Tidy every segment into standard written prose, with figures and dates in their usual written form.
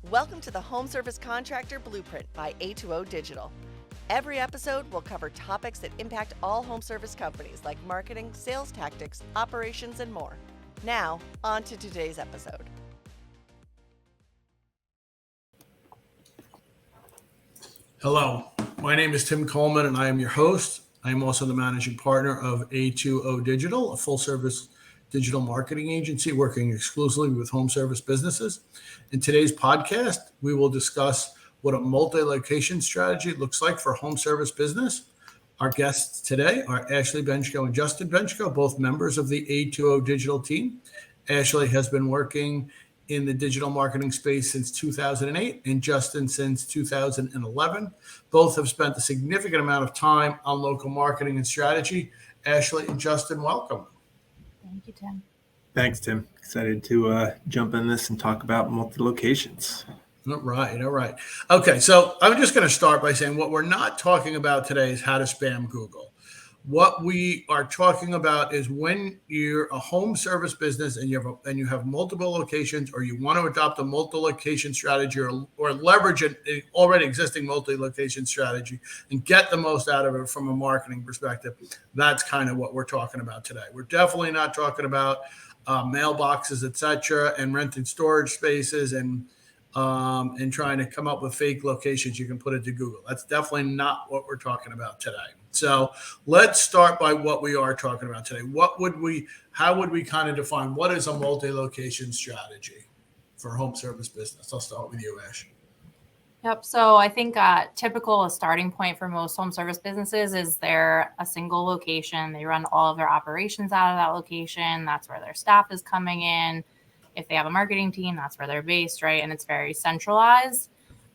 Welcome to the Home Service Contractor Blueprint by A2O Digital. Every episode will cover topics that impact all home service companies like marketing, sales tactics, operations, and more. Now, on to today's episode. Hello, my name is Tim Coleman and I am your host. I am also the managing partner of A2O Digital, a full service digital marketing agency working exclusively with home service businesses. In today's podcast, we will discuss what a multi-location strategy looks like for a home service business. Our guests today are Ashley Benchko and Justin Benchko, both members of the A2O Digital team. Ashley has been working in the digital marketing space since 2008 and Justin since 2011. Both have spent a significant amount of time on local marketing and strategy. Ashley and Justin, welcome. Thank you, Tim. Thanks, Tim. Excited to jump in this and talk about multi-locations. All right. Okay, so I'm just going to start by saying what we're not talking about today is how to spam Google. What we are talking about is when you're a home service business and you have multiple locations, or you want to adopt a multi-location strategy or leverage an already existing multi-location strategy and get the most out of it from a marketing perspective. That's kind of what we're talking about today. We're definitely not talking about mailboxes, etc., and renting storage spaces and trying to come up with fake locations you can put into Google. That's definitely not what we're talking about today. So let's start by what we are talking about today. How would we kind of define what is a multi-location strategy for a home service business? I'll start with you, Ash. Yep. So I think typical starting point for most home service businesses is they're a single location. They run all of their operations out of that location. That's where their staff is coming in. If they have a marketing team, that's where they're based, right? And it's very centralized.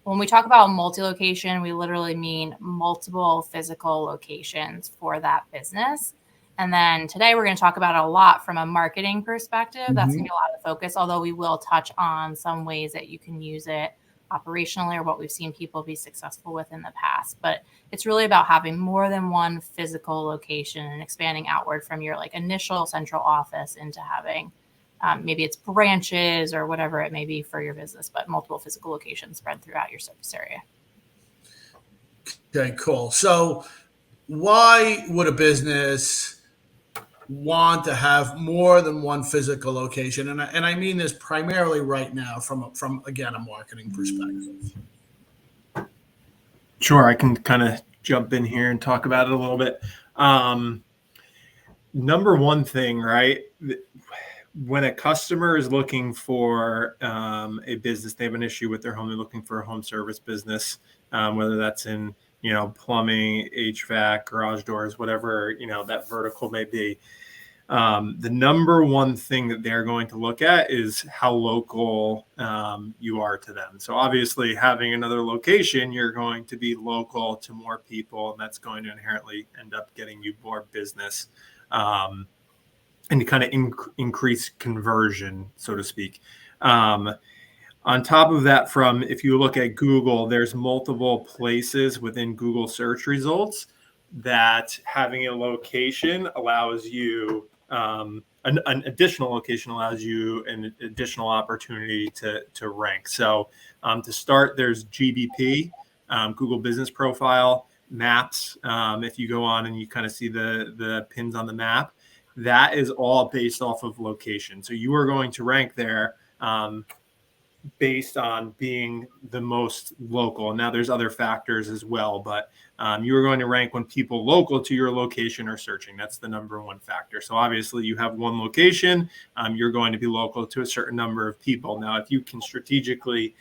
When we talk about multi-location, we literally mean multiple physical locations for that business. And then today we're going to talk about it a lot from a marketing perspective. That's going to be a lot of focus, although we will touch on some ways that you can use it operationally or what we've seen people be successful with in the past. But it's really about having more than one physical location and expanding outward from your initial central office into having maybe it's branches or whatever it may be for your business, but multiple physical locations spread throughout your service area. Okay, cool. So why would a business want to have more than one physical location? And I mean this primarily right now from again, a marketing perspective. Sure, I can kind of jump in here and talk about it a little bit. Number one thing, right? When a customer is looking for a business, they have an issue with their home, they're looking for a home service business, whether that's in, plumbing, HVAC, garage doors, whatever, that vertical may be. The number one thing that they're going to look at is how local you are to them. So obviously having another location, you're going to be local to more people, and that's going to inherently end up getting you more business. And to kind of increase conversion, so to speak. On top of that, if you look at Google, there's multiple places within Google search results that having a location allows you, an additional location allows you an additional opportunity to rank. So to start, there's GBP, Google Business Profile, Maps. If you go on and you kind of see the pins on the map, that is all based off of location. So you are going to rank there based on being the most local. Now there's other factors as well, but you are going to rank when people local to your location are searching. That's the number one factor. So obviously you have one location, you're going to be local to a certain number of people. Now, if you can strategically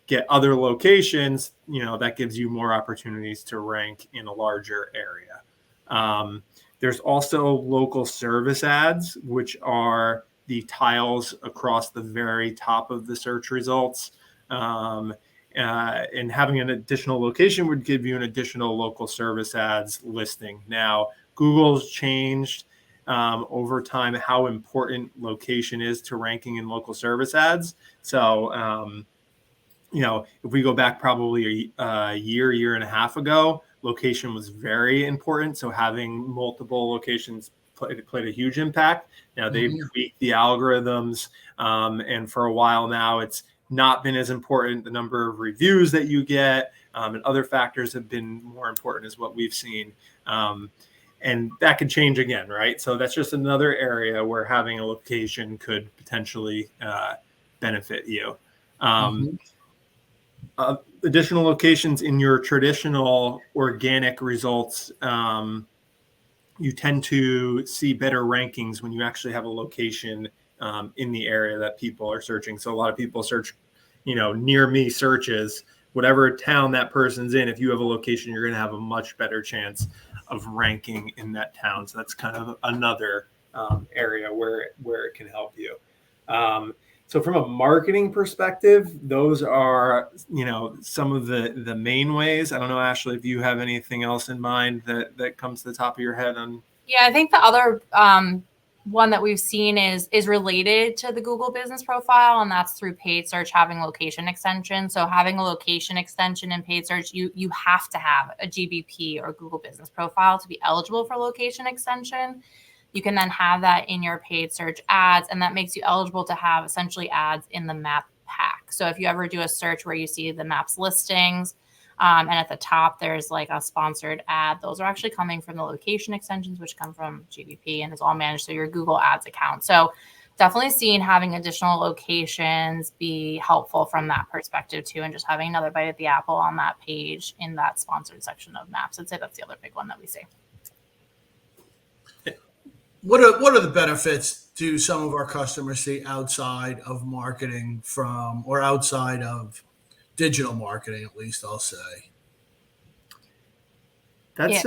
get other locations, that gives you more opportunities to rank in a larger area. There's also local service ads, which are the tiles across the very top of the search results. And having an additional location would give you an additional local service ads listing. Now, Google's changed over time how important location is to ranking in local service ads. So, if we go back probably a year and a half ago, location was very important. So having multiple locations played a huge impact. Now they've tweaked the algorithms, and for a while now, it's not been as important. The number of reviews that you get and other factors have been more important is what we've seen. And that could change again, right? So that's just another area where having a location could potentially benefit you. Additional locations in your traditional organic results, you tend to see better rankings when you actually have a location in the area that people are searching. So a lot of people search, near me searches, whatever town that person's in. If you have a location, you're going to have a much better chance of ranking in that town. So that's kind of another area where it can help you. So from a marketing perspective, those are, some of the main ways. I don't know, Ashley, if you have anything else in mind that comes to the top of your head on. Yeah, I think the other one that we've seen is related to the Google business profile, and that's through paid search having location extension. So having a location extension in paid search, you have to have a GBP or Google business profile to be eligible for location extension. You can then have that in your paid search ads, and that makes you eligible to have essentially ads in the map pack. So if you ever do a search where you see the maps listings, and at the top, there's like a sponsored ad. Those are actually coming from the location extensions, which come from GBP and is all managed through your Google Ads account. So definitely seeing having additional locations be helpful from that perspective too, and just having another bite at the apple on that page in that sponsored section of maps. I'd say that's the other big one that we see. What are the benefits do some of our customers see outside of marketing or outside of digital marketing, at least I'll say? That's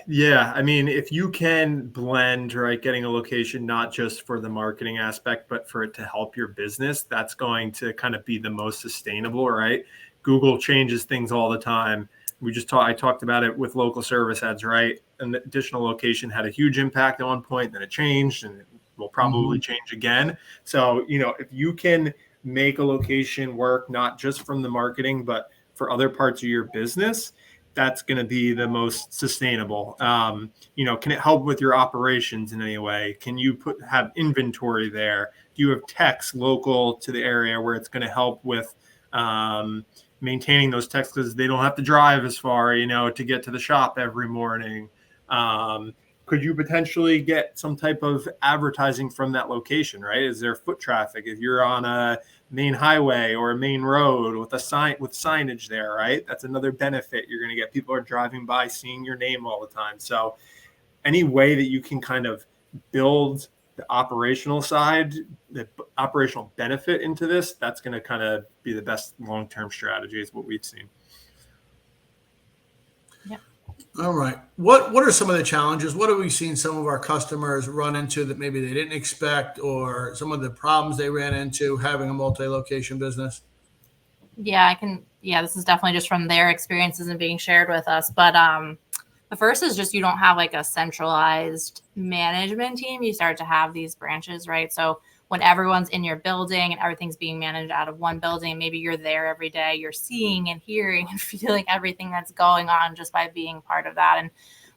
yeah. I mean, if you can blend, right, getting a location not just for the marketing aspect, but for it to help your business, that's going to kind of be the most sustainable, right? Google changes things all the time. I talked about it with local service ads, right? An additional location had a huge impact at one point, then it changed, and it will probably change again. So, if you can make a location work, not just from the marketing, but for other parts of your business, that's going to be the most sustainable. Can it help with your operations in any way? Can you have inventory there? Do you have techs local to the area where it's going to help with maintaining those techs because they don't have to drive as far, to get to the shop every morning? Could you potentially get some type of advertising from that location, right? Is there foot traffic? If you're on a main highway or a main road with signage there, right? That's another benefit. You're going to get people are driving by, seeing your name all the time. So any way that you can kind of build the operational side, the operational benefit into this, that's going to kind of be the best long-term strategy is what we've seen. All right. What are some of the challenges? What have we seen some of our customers run into that maybe they didn't expect, or some of the problems they ran into having a multi-location business? Yeah, this is definitely just from their experiences and being shared with us. But the first is just you don't have like a centralized management team. You start to have these branches, right? So when everyone's in your building and everything's being managed out of one building, maybe you're there every day, you're seeing and hearing and feeling everything that's going on just by being part of that. And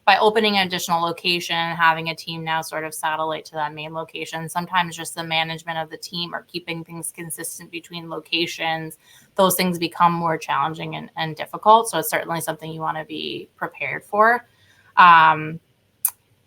by opening an additional location, having a team now sort of satellite to that main location, sometimes just the management of the team or keeping things consistent between locations, those things become more challenging and difficult. So it's certainly something you want to be prepared for.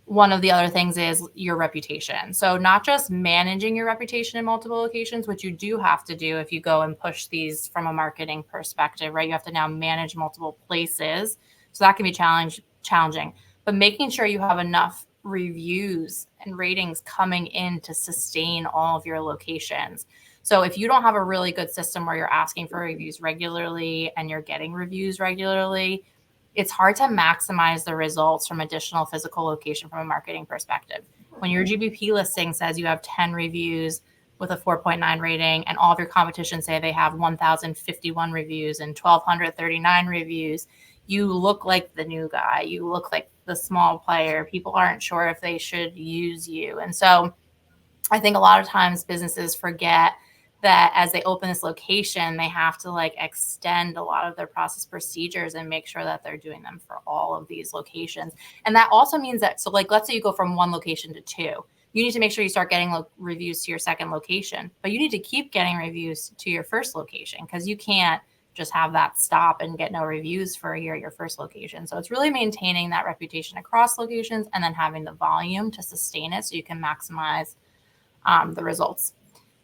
One of the other things is your reputation. So not just managing your reputation in multiple locations, which you do have to do if you go and push these from a marketing perspective, right? You have to now manage multiple places. So that can be challenging, but making sure you have enough reviews and ratings coming in to sustain all of your locations. So if you don't have a really good system where you're asking for reviews regularly and you're getting reviews regularly, it's hard to maximize the results from additional physical location from a marketing perspective. When your GBP listing says you have 10 reviews with a 4.9 rating and all of your competition say they have 1,051 reviews and 1,239 reviews, you look like the new guy. You look like the small player. People aren't sure if they should use you. And so I think a lot of times businesses forget that as they open this location, they have to like extend a lot of their process procedures and make sure that they're doing them for all of these locations. And that also means that, so like, let's say you go from one location to two. you need to make sure you start getting reviews to your second location, but you need to keep getting reviews to your first location, because you can't just have that stop and get no reviews for a year at your first location. So it's really maintaining that reputation across locations and then having the volume to sustain it so you can maximize the results.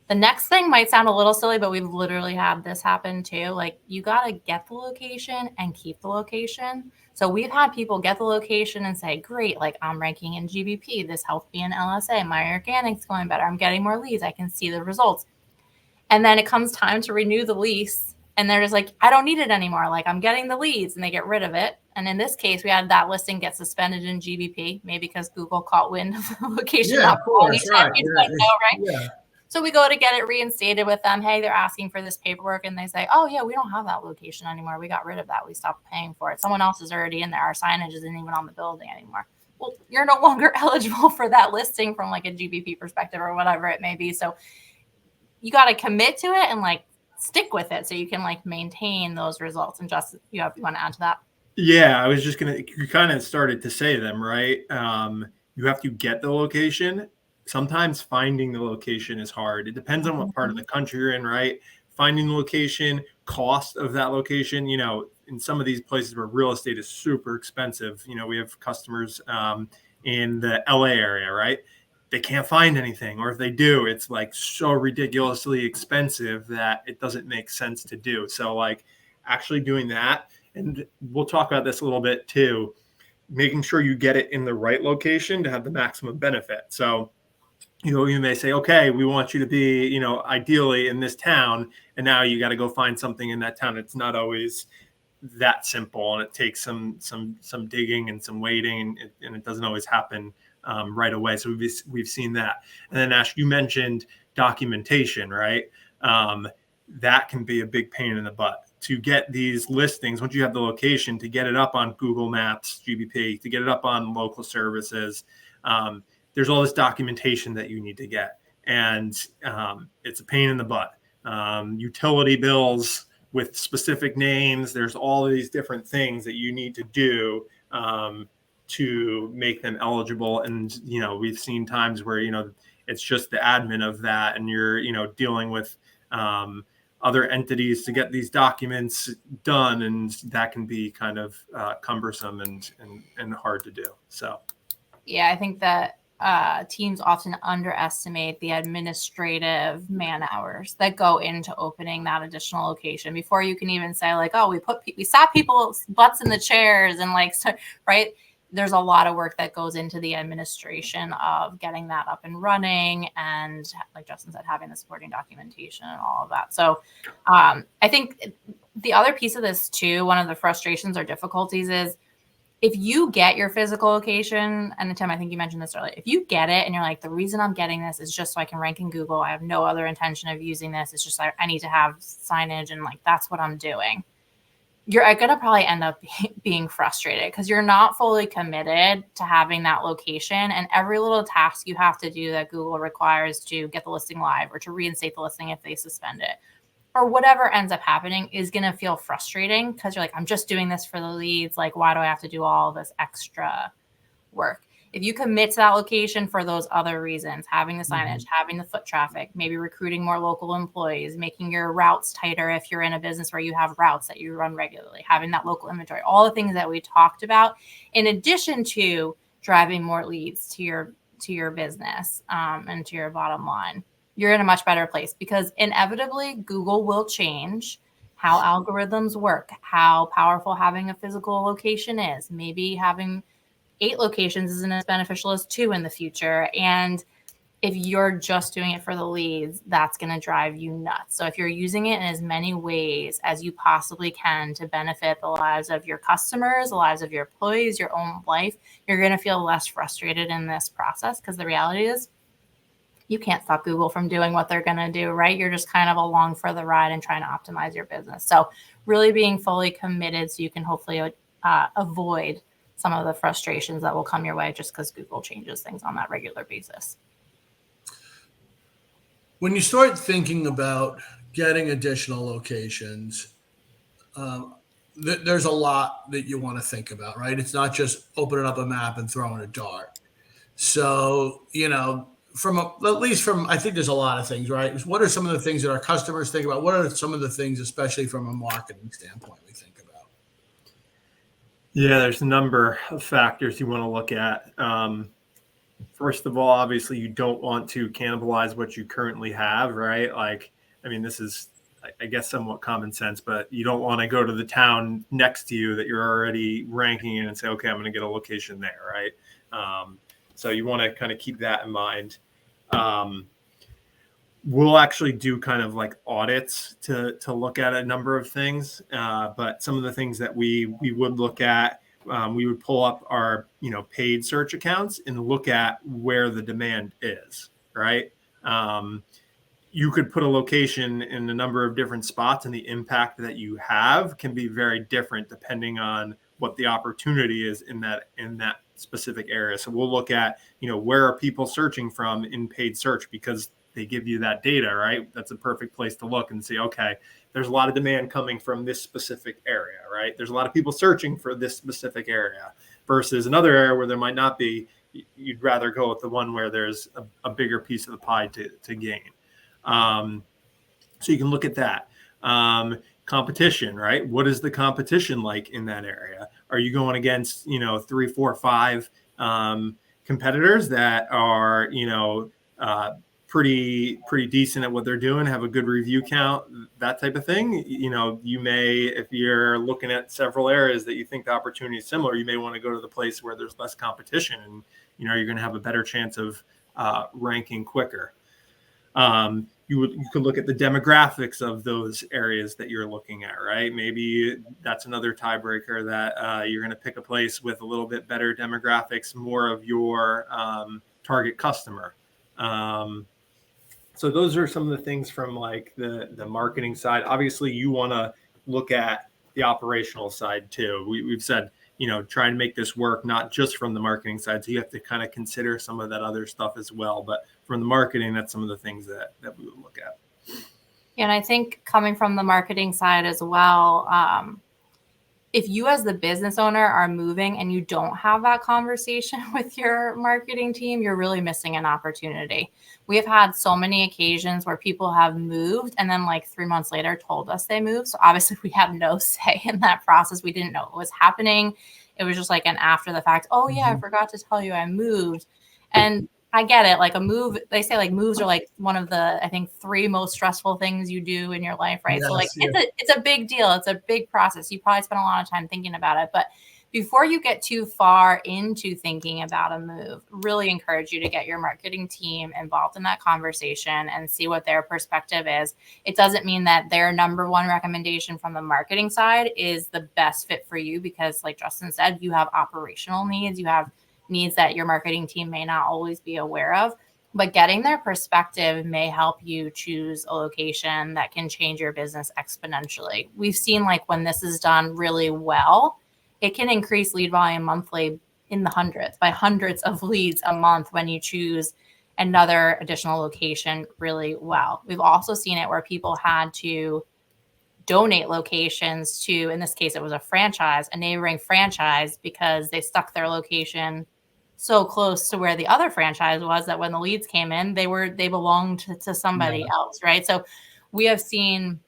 The next thing might sound a little silly, but we've literally had this happen too. Like, you got to get the location and keep the location. So we've had people get the location and say, great, like, I'm ranking in GBP. This helped me in LSA. My organic's going better. I'm getting more leads. I can see the results. And then it comes time to renew the lease, and they're just like, I don't need it anymore. Like, I'm getting the leads, and they get rid of it. And in this case, we had that listing get suspended in GBP, maybe because Google caught wind of the location. Yeah, of course, right. Yeah. So we go to get it reinstated with them. Hey, they're asking for this paperwork. And they say, oh, yeah, we don't have that location anymore. We got rid of that. We stopped paying for it. Someone else is already in there. Our signage isn't even on the building anymore. Well, you're no longer eligible for that listing from like a GBP perspective or whatever it may be. So you got to commit to it and like stick with it so you can like maintain those results. And just, you want to add to that? Yeah, I was just going to, you kind of started to say them, right? You have to get the location. Sometimes finding the location is hard. It depends on what part of the country you're in, right? Finding the location, cost of that location, in some of these places where real estate is super expensive, we have customers in the LA area, right? They can't find anything, or if they do, it's like so ridiculously expensive that it doesn't make sense to do. So like actually doing that, and we'll talk about this a little bit too, making sure you get it in the right location to have the maximum benefit. So you may say, okay, we want you to be, ideally in this town, and now you got to go find something in that town. It's not always that simple, and it takes some digging and some waiting, and it doesn't always happen right away. So we've seen that. And then Ash, you mentioned documentation, right? That can be a big pain in the butt to get these listings. Once you have the location, to get it up on Google Maps, GBP, to get it up on local services. There's all this documentation that you need to get, and it's a pain in the butt. Utility bills with specific names. There's all of these different things that you need to do to make them eligible. And, we've seen times where, it's just the admin of that, and you're, dealing with other entities to get these documents done. And that can be kind of cumbersome and hard to do. So, yeah, I think that teams often underestimate the administrative man hours that go into opening that additional location before you can even say like, oh, we sat people's butts in the chairs and like, so, right. There's a lot of work that goes into the administration of getting that up and running. And like Justin said, having the supporting documentation and all of that. So I think the other piece of this too, one of the frustrations or difficulties is, if you get your physical location, and Tim, I think you mentioned this earlier, if you get it and you're like, the reason I'm getting this is just so I can rank in Google, I have no other intention of using this. It's just I need to have signage and like, that's what I'm doing. You're going to probably end up being frustrated because you're not fully committed to having that location, and every little task you have to do that Google requires to get the listing live or to reinstate the listing if they suspend it, or whatever ends up happening, is going to feel frustrating because you're like, I'm just doing this for the leads. Like, why do I have to do all this extra work? If you commit to that location for those other reasons, having the signage, having the foot traffic, maybe recruiting more local employees, making your routes tighter if you're in a business where you have routes that you run regularly, having that local inventory, all the things that we talked about, in addition to driving more leads to your business and to your bottom line, you're in a much better place, because inevitably Google will change how algorithms work, how powerful having a physical location is. Maybe having 8 locations isn't as beneficial as 2 in the future. And if you're just doing it for the leads, that's going to drive you nuts. So if you're using it in as many ways as you possibly can to benefit the lives of your customers, the lives of your employees, your own life, you're going to feel less frustrated in this process, because the reality is you can't stop Google from doing what they're going to do, right? You're just kind of along for the ride and trying to optimize your business. So really being fully committed so you can hopefully avoid some of the frustrations that will come your way just because Google changes things on that regular basis. When you start thinking about getting additional locations, there's a lot that you want to think about, right? It's not just opening up a map and throwing a dart. So, I think there's a lot of things, right? What are some of the things that our customers think about? What are some of the things, especially from a marketing standpoint, we think about? Yeah, there's a number of factors you want to look at. First of all, obviously, you don't want to cannibalize what you currently have, right? Like, I mean, this is, I guess, somewhat common sense, but you don't want to go to the town next to you that you're already ranking in and say, okay, I'm going to get a location there, right? So you want to kind of keep that in mind. We'll actually do kind of like audits to look at a number of things, but some of the things that we would look at, we would pull up our paid search accounts and look at where the demand is, right? You could put a location in a number of different spots, and the impact that you have can be very different depending on what the opportunity is in that specific area. So we'll look at where are people searching from in paid search, because they give you that data, right? That's a perfect place to look and see, okay, there's a lot of demand coming from this specific area, right? There's a lot of people searching for this specific area versus another area where there might not be. You'd rather go with the one where there's a bigger piece of the pie to gain. So you can look at that. Competition, right? What is the competition like in that area? Are you going against, 3, 4, 5 competitors that are, pretty decent at what they're doing, have a good review count, that type of thing? You may, if you're looking at several areas that you think the opportunity is similar, you may want to go to the place where there's less competition, and you're going to have a better chance of ranking quicker. You could look at the demographics of those areas that you're looking at, right? Maybe that's another tiebreaker, that you're going to pick a place with a little bit better demographics, more of your target customer. So those are some of the things from like the marketing side. Obviously, you want to look at the operational side too. We've said, try and make this work, not just from the marketing side. So you have to kind of consider some of that other stuff as well. But from the marketing, that's some of the things that we would look at. Yeah, and I think coming from the marketing side as well, if you as the business owner are moving and you don't have that conversation with your marketing team, you're really missing an opportunity. We have had so many occasions where people have moved and then like 3 months later told us they moved. So obviously we have no say in that process. We didn't know what was happening. It was just like an after the fact, oh yeah, I forgot to tell you I moved. And I get it. Like a move, they say like moves are like one of the, I think, 3 most stressful things you do in your life, right? Yes, So like yeah. it's a big deal. It's a big process. You probably spend a lot of time thinking about it. But before you get too far into thinking about a move, really encourage you to get your marketing team involved in that conversation and see what their perspective is. It doesn't mean that their number one recommendation from the marketing side is the best fit for you, because like Justin said, you have operational needs, you have needs that your marketing team may not always be aware of, but getting their perspective may help you choose a location that can change your business exponentially. We've seen like when this is done really well, it can increase lead volume monthly in the hundreds, by hundreds of leads a month when you choose another additional location really well. We've also seen it where people had to donate locations to, in this case, it was a franchise, a neighboring franchise, because they stuck their location so close to where the other franchise was that when the leads came in, they belonged to somebody else, right? So we have seen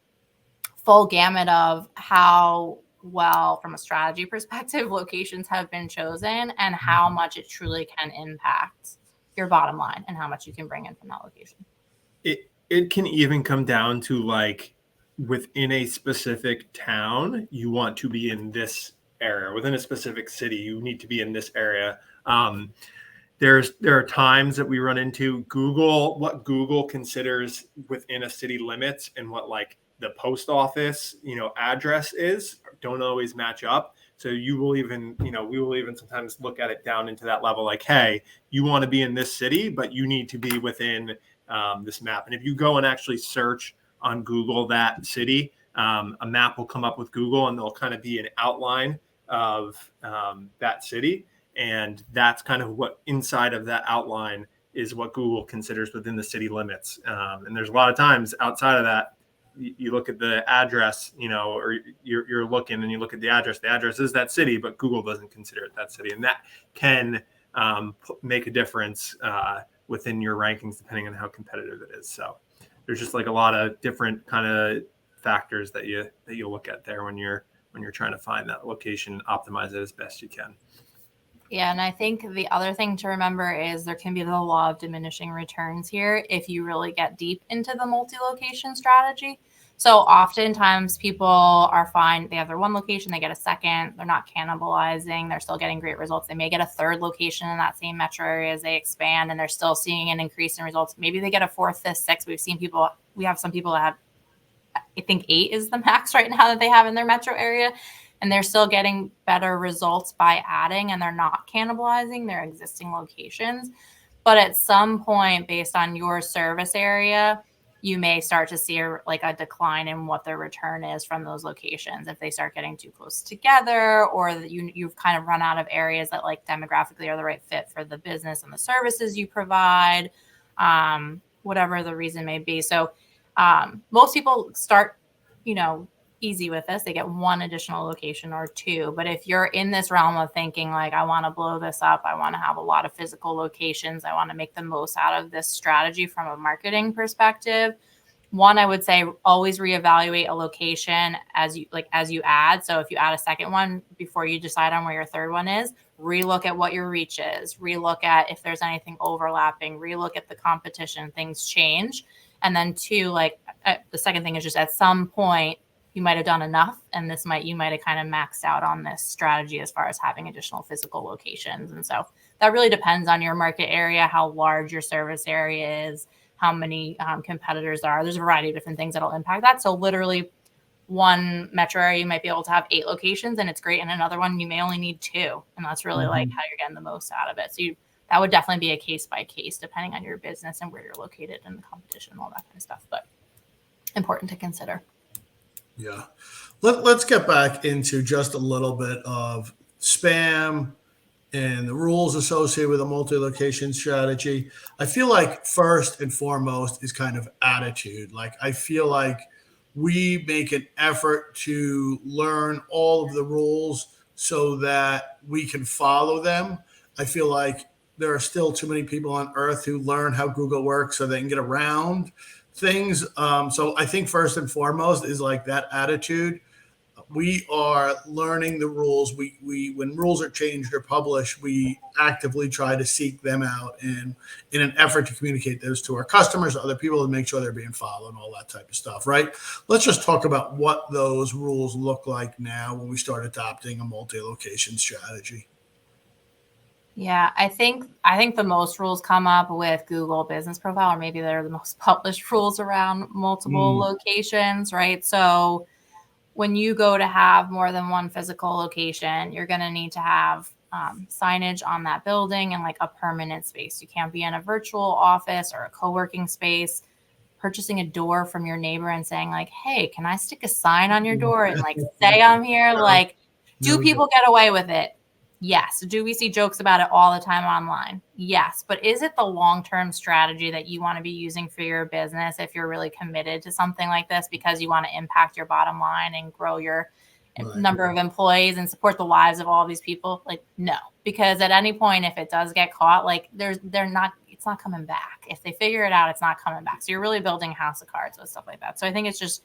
full gamut of how well, from a strategy perspective, locations have been chosen and how much it truly can impact your bottom line and how much you can bring in from that location. It can even come down to like within a specific town, you want to be in this area. Within a specific city, you need to be in this area. There are times that we run into what Google considers within a city limits and what like the post office, address is, don't always match up. So you will even, we will even sometimes look at it down into that level, like, hey, you want to be in this city, but you need to be within this map. And if you go and actually search on Google that city, a map will come up with Google and there'll kind of be an outline of that city. And that's kind of what inside of that outline is what Google considers within the city limits. And there's a lot of times outside of that, you look at the address, or you're looking and you look at the address is that city, but Google doesn't consider it that city. And that can make a difference within your rankings, depending on how competitive it is. So there's just like a lot of different kind of factors that you look at there when you're trying to find that location, optimize it as best you can. Yeah, and I think the other thing to remember is there can be the law of diminishing returns here if you really get deep into the multi-location strategy. So oftentimes people are fine. They have their one location, they get a second, they're not cannibalizing, they're still getting great results. They may get a third location in that same metro area as they expand, and they're still seeing an increase in results. Maybe they get a fourth, fifth, sixth. We have some people that have, I think 8 is the max right now that they have in their metro area. And they're still getting better results by adding, and they're not cannibalizing their existing locations. But at some point, based on your service area, you may start to see a decline in what their return is from those locations if they start getting too close together, or that you've kind of run out of areas that like demographically are the right fit for the business and the services you provide, whatever the reason may be. So most people start, easy with this. They get one additional location or 2. But if you're in this realm of thinking like, I want to blow this up, I want to have a lot of physical locations, I want to make the most out of this strategy from a marketing perspective, one, I would say always reevaluate a location as you add. So if you add a second one before you decide on where your third one is, relook at what your reach is, relook at if there's anything overlapping, relook at the competition, things change. And then 2, the second thing is just at some point, you might have done enough, and you might have kind of maxed out on this strategy as far as having additional physical locations. And so that really depends on your market area, how large your service area is, how many competitors there are. There's a variety of different things that'll impact that. So literally one metro area, you might be able to have 8 locations and it's great. And another one, you may only need 2. And that's really like how you're getting the most out of it. So that would definitely be a case by case, depending on your business and where you're located and the competition and all that kind of stuff. But important to consider. Yeah. Let's get back into just a little bit of spam and the rules associated with a multi-location strategy. I feel like first and foremost is kind of attitude. Like, I feel like we make an effort to learn all of the rules so that we can follow them. I feel like there are still too many people on earth who learn how Google works so they can get around things. So I think first and foremost is like that attitude. We are learning the rules. We when rules are changed or published, we actively try to seek them out and in an effort to communicate those to our customers, other people, to make sure they're being followed and all that type of stuff, right? Let's just talk about what those rules look like now when we start adopting a multi-location strategy. Yeah, I think the most rules come up with Google Business Profile, or maybe they're the most published rules around multiple locations, right? So when you go to have more than one physical location, you're going to need to have signage on that building and like a permanent space. You can't be in a virtual office or a co-working space, purchasing a door from your neighbor and saying like, hey, can I stick a sign on your door and like say I'm here? Like, do people get away with it? Yes. Do we see jokes about it all the time online? Yes. But is it the long-term strategy that you want to be using for your business if you're really committed to something like this because you want to impact your bottom line and grow your number of employees and support the lives of all these people? Like, no. Because at any point, if it does get caught, like it's not coming back. If they figure it out, it's not coming back. So you're really building a house of cards with stuff like that. So I think it's just,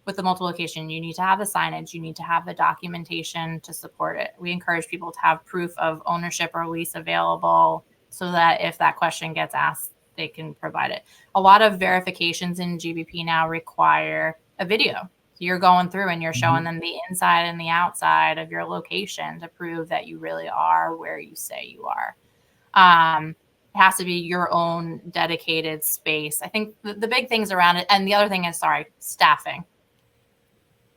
with the multiple location, you need to have the signage, you need to have the documentation to support it. We encourage people to have proof of ownership or lease available so that if that question gets asked, they can provide it. A lot of verifications in GBP now require a video. So you're going through and you're showing them the inside and the outside of your location to prove that you really are where you say you are. It has to be your own dedicated space. I think the big things around it, and the other thing is, staffing.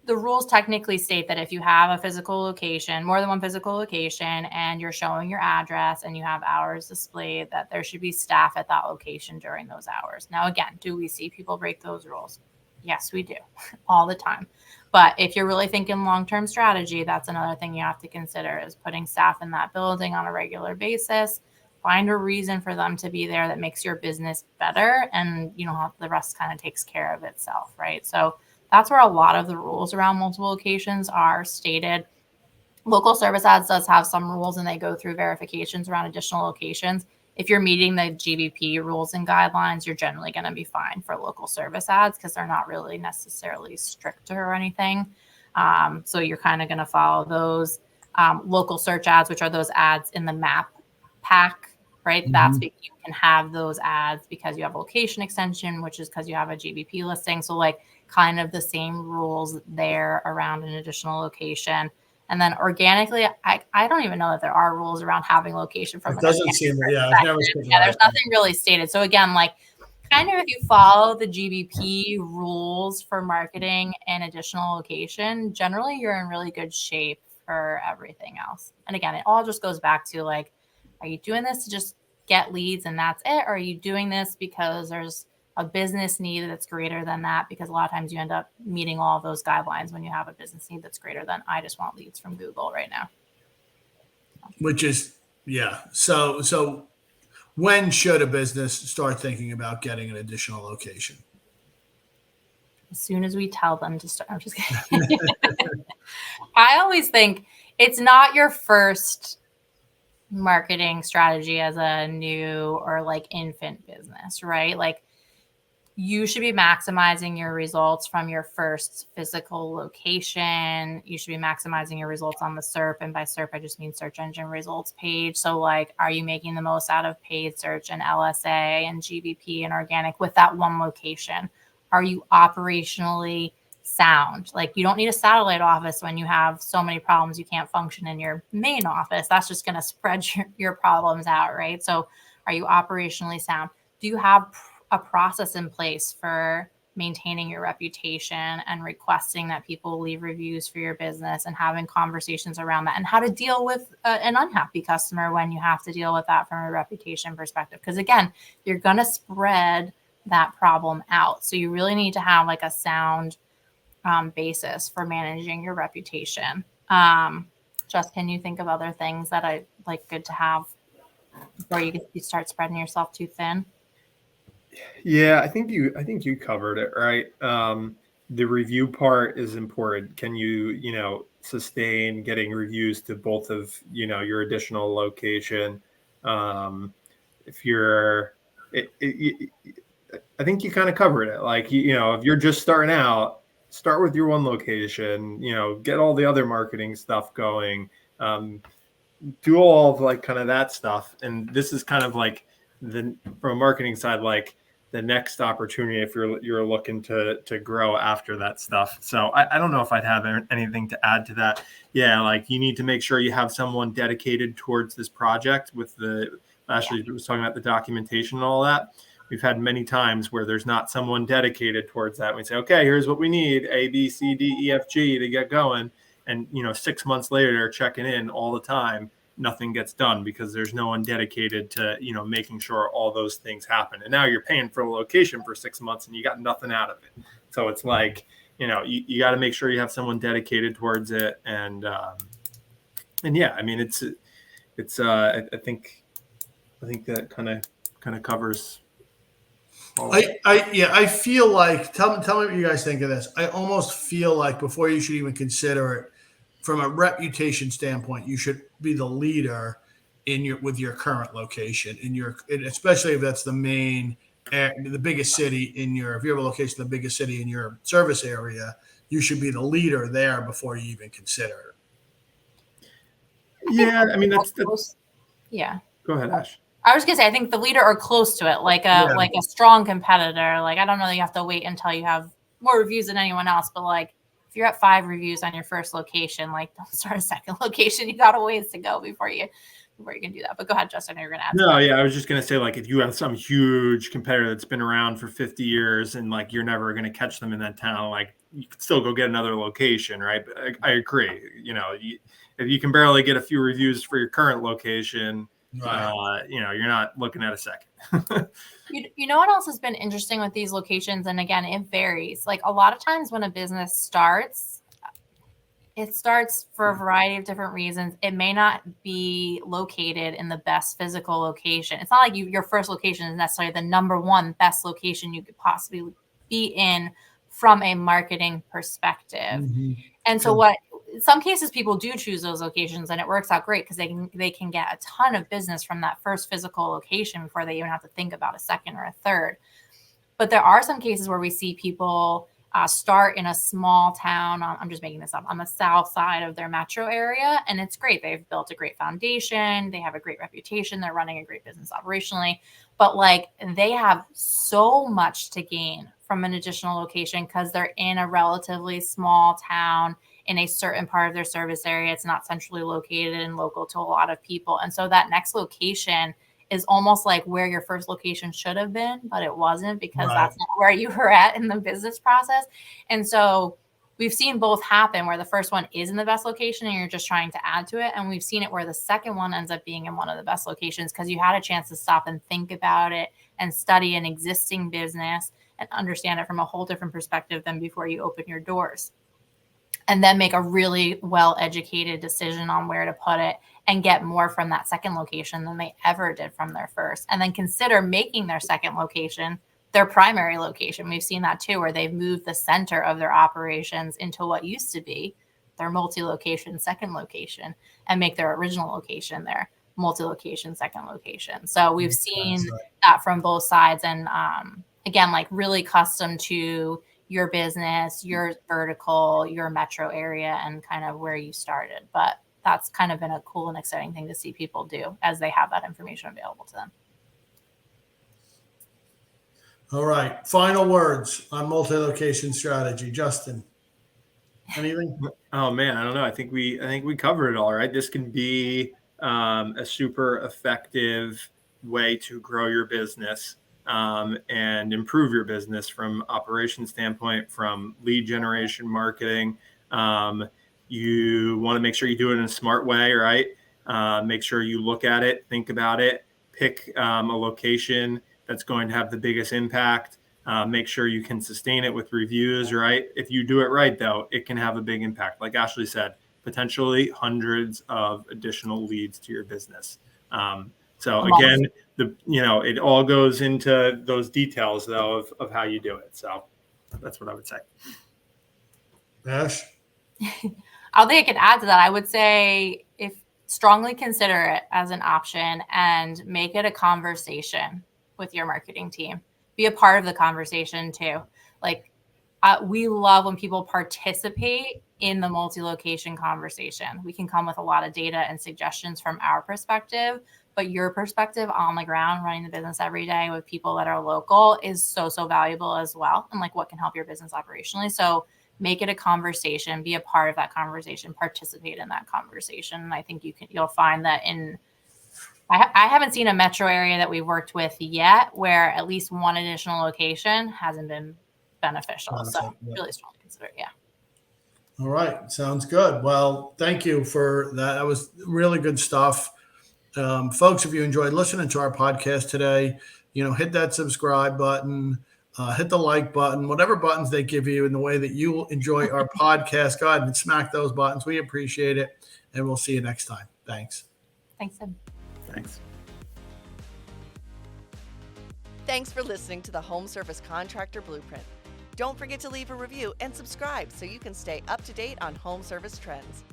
The rules technically state that if you have a physical location, more than one physical location, and you're showing your address and you have hours displayed, that there should be staff at that location during those hours. Now, again, do we see people break those rules? Yes, we do all the time. But if you're really thinking long-term strategy, that's another thing you have to consider is putting staff in that building on a regular basis. Find a reason for them to be there that makes your business better, and the rest kind of takes care of itself, right? So that's where a lot of the rules around multiple locations are stated. Local service ads does have some rules, and they go through verifications around additional locations. if you're meeting the GBP rules and guidelines, you're generally going to be fine for local service ads because they're not really necessarily stricter or anything. So you're kind of going to follow those. Local search ads, which are those ads in the map pack, right? Mm-hmm. That's because you can have those ads because you have a location extension, which is because you have a GBP listing. So like kind of the same rules there around an additional location. And then organically, I don't even know that there are rules around having location from It doesn't seem, I've never seen yeah, there's nothing really stated. So again, like kind of if you follow the GBP rules for marketing an additional location, generally you're in really good shape for everything else. And again, it all just goes back to like, are you doing this to just get leads and that's it? Or are you doing this because there's a business need that's greater than that? Because a lot of times you end up meeting all of those guidelines when you have a business need that's greater than I just want leads from Google right now. Which is, yeah. So when should a business start thinking about getting an additional location? As soon as we tell them to start. I'm just kidding. I always think it's not your first marketing strategy as a new or like infant business, right? Like you should be maximizing your results from your first physical location. You should be maximizing your results on the SERP. And by SERP, I just mean search engine results page. So like, are you making the most out of paid search and LSA and GBP and organic with that one location? Are you operationally sound? Like you don't need a satellite office when you have so many problems you can't function in your main office. That's just going to spread your problems out, right? So are you operationally sound? Do you have a process in place for maintaining your reputation and requesting that people leave reviews for your business and having conversations around that and how to deal with an unhappy customer when you have to deal with that from a reputation perspective? Because again, you're going to spread that problem out. So you really need to have like a sound basis for managing your reputation. Just, can you think of other things that I like good to have before you start spreading yourself too thin? Yeah, I think you covered it, right? The review part is important. Can you sustain getting reviews to both of, your additional location? If you're, I think you kind of covered it. Like, if you're just starting out, start with your one location, get all the other marketing stuff going, do all of like kind of that stuff. And this is kind of like from a marketing side, like the next opportunity if you're looking to grow after that stuff. So I don't know if I'd have anything to add to that. Yeah, like you need to make sure you have someone dedicated towards this project. Ashley was talking about the documentation and all that. We've had many times where there's not someone dedicated towards that. We say, okay, here's what we need, A, B, C, D, E, F, G to get going. And, 6 months later, they're checking in all the time. Nothing gets done because there's no one dedicated to, making sure all those things happen. And now you're paying for a location for 6 months and you got nothing out of it. So it's like, you got to make sure you have someone dedicated towards it. And yeah, I mean, I think that kind of covers. I feel like, tell me what you guys think of this. I almost feel like before you should even consider it, from a reputation standpoint, you should be the leader with your current location especially if that's the biggest city if you have a location, the biggest city in your service area, you should be the leader there before you even consider it. Yeah, I mean that's yeah. Go ahead, Ash. I was gonna say, I think the leader or close to it, like a strong competitor. Like, I don't know that you have to wait until you have more reviews than anyone else, but like if you're at 5 reviews on your first location, like don't start a second location. You got a ways to go before you can do that. But go ahead, Justin. You're gonna add. No, yeah, I was just gonna say, like, if you have some huge competitor that's been around for 50 years and like you're never gonna catch them in that town, like you could still go get another location, right? But I agree. If you can barely get a few reviews for your current location. Right. You're not looking at a second. You know what else has been interesting with these locations? And again, it varies. Like a lot of times when a business starts, it starts for a variety of different reasons. It may not be located in the best physical location. It's not like your first location is necessarily the number one best location you could possibly be in from a marketing perspective. Mm-hmm. And so in some cases people do choose those locations, and it works out great because they can get a ton of business from that first physical location before they even have to think about a second or a third. But there are some cases where we see people start in a small town, I'm just making this up, on the south side of their metro area. And it's great. They've built a great foundation. They have a great reputation. They're running a great business operationally. But like, they have so much to gain from an additional location because they're in a relatively small town in a certain part of their service area. It's not centrally located and local to a lot of people. And so that next location is almost like where your first location should have been, but it wasn't because that's not where you were at in the business process. And so we've seen both happen where the first one is in the best location and you're just trying to add to it. And we've seen it where the second one ends up being in one of the best locations because you had a chance to stop and think about it and study an existing business and understand it from a whole different perspective than before you open your doors. And then make a really well-educated decision on where to put it and get more from that second location than they ever did from their first. And then consider making their second location their primary location. We've seen that too, where they've moved the center of their operations into what used to be their multi-location second location and make their original location their multi-location second location. So we've seen that from both sides. And again, like really custom to your business, your vertical, your metro area, and kind of where you started. But that's kind of been a cool and exciting thing to see people do as they have that information available to them. All right. Final words on multi-location strategy. Justin, anything? Oh man, I don't know. I think we covered it all, right? This can be a super effective way to grow your business and improve your business from operations standpoint, from lead generation, marketing. You want to make sure you do it in a smart way, right? Make sure you look at it, think about it, pick a location that's going to have the biggest impact. Make sure you can sustain it with reviews, right? If you do it right, though, it can have a big impact. Like Ashley said, potentially hundreds of additional leads to your business. So again, it all goes into those details, though, of how you do it. So that's what I would say. Ash? I don't think I can add to that. I would say strongly consider it as an option and make it a conversation with your marketing team. Be a part of the conversation too. Like we love when people participate in the multi-location conversation. We can come with a lot of data and suggestions from our perspective, but your perspective on the ground, running the business every day with people that are local is so valuable as well. And like what can help your business operationally. So make it a conversation, be a part of that conversation, participate in that conversation. And I think you'll find that I haven't seen a metro area that we've worked with yet where at least one additional location hasn't been beneficial. So really strongly consider it. Yeah. All right. Sounds good. Well, thank you for that. That was really good stuff. Folks, if you enjoyed listening to our podcast today, hit that subscribe button, hit the like button, whatever buttons they give you in the way that you enjoy our podcast. Go ahead and smack those buttons. We appreciate it. And we'll see you next time. Thanks. Thanks, Sid. Thanks. Thanks for listening to the Home Service Contractor Blueprint. Don't forget to leave a review and subscribe so you can stay up to date on home service trends.